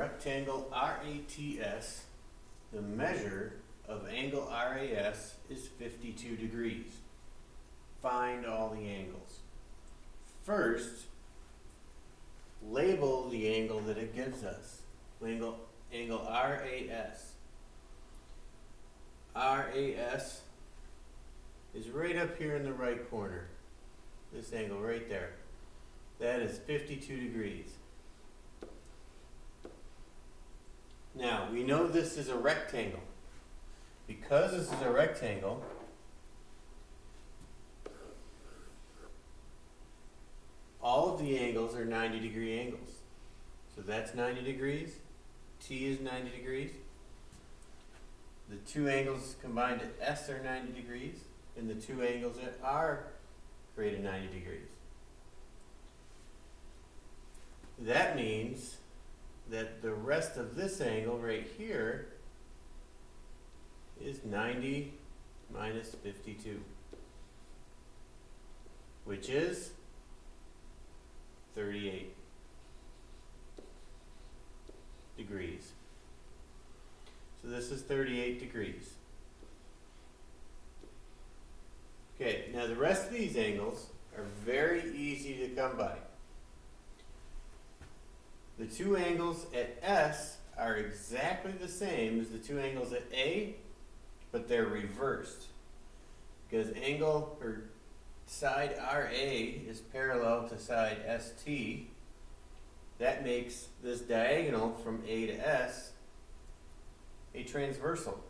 rectangle RATS, the measure of angle RAS is 52 degrees. Find all the angles. First, label the angle that it gives us. Angle RAS. RAS is right up here in the right corner. This angle right there. That is 52 degrees. Now, we know this is a rectangle. Because this is a rectangle, all of the angles are 90-degree angles. So that's 90 degrees. T is 90 degrees. The two angles combined at S are 90 degrees. And the two angles at R create a 90 degrees. That means that the rest of this angle right here is 90 minus 52, which is 38 degrees. So this is 38 degrees. Okay, now the rest of these angles are very easy to come by. The two angles at S are exactly the same as the two angles at A, but they're reversed. Because angle or side RA is parallel to side ST. That makes this diagonal from A to S a transversal.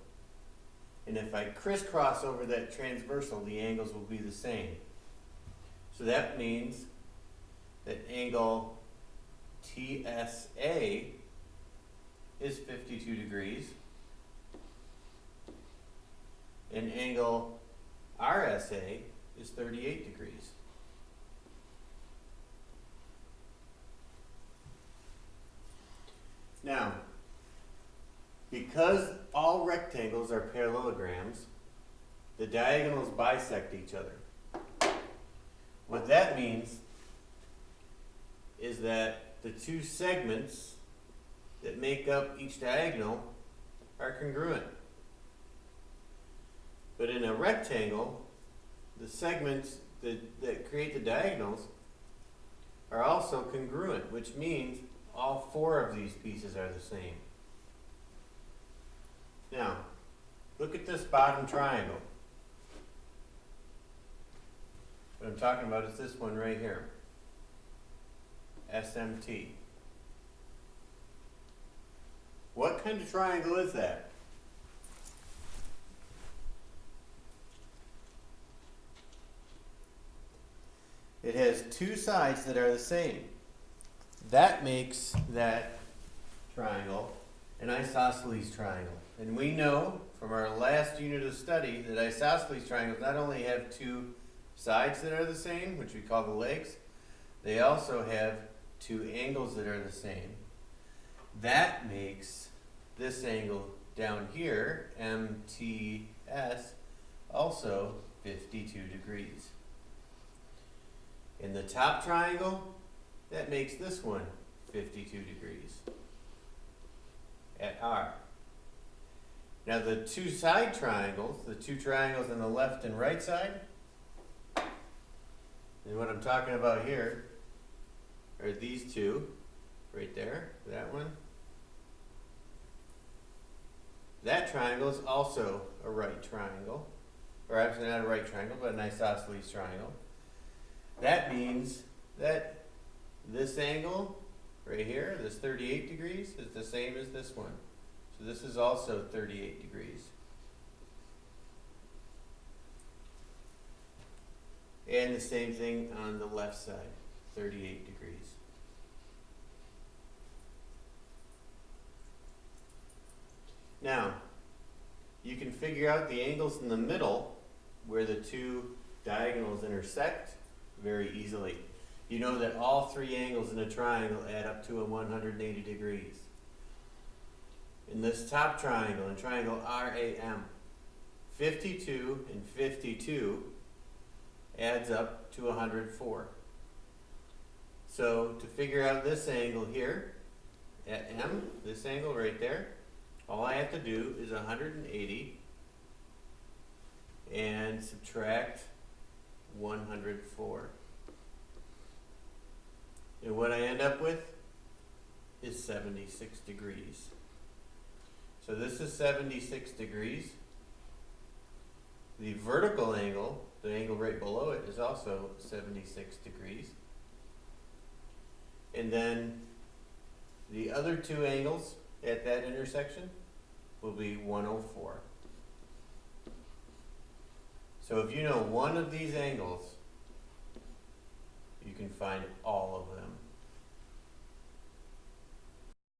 And if I crisscross over that transversal, the angles will be the same. So that means that angle TSA is 52 degrees and angle RSA is 38 degrees. Now, because all rectangles are parallelograms, the diagonals bisect each other. What that means is that the two segments that make up each diagonal are congruent. But in a rectangle, the segments that create the diagonals are also congruent, which means all four of these pieces are the same. Now, look at this bottom triangle. What I'm talking about is this one right here. SMT. What kind of triangle is that? It has two sides that are the same. That makes that triangle an isosceles triangle. And we know from our last unit of study that isosceles triangles not only have two sides that are the same, which we call the legs, they also have two angles that are the same. That makes this angle down here, MTS, also 52 degrees. In the top triangle, that makes this one 52 degrees at R. Now the two side triangles, the two triangles on the left and right side, and what I'm talking about here are these two, right there, that one. That triangle is also a right triangle, or actually not a right triangle, but an isosceles triangle. That means that this angle right here, this 38 degrees, is the same as this one. So this is also 38 degrees. And the same thing on the left side, 38 degrees. Now, you can figure out the angles in the middle where the two diagonals intersect very easily. You know that all three angles in a triangle add up to 180 degrees. In this top triangle, in triangle RAM, 52 and 52 adds up to 104. So to figure out this angle here, at M, this angle right there, all I have to do is 180 and subtract 104. And what I end up with is 76 degrees. So this is 76 degrees. The vertical angle, the angle right below it, is also 76 degrees. And then the other two angles at that intersection will be 104. So if you know one of these angles, you can find all of them.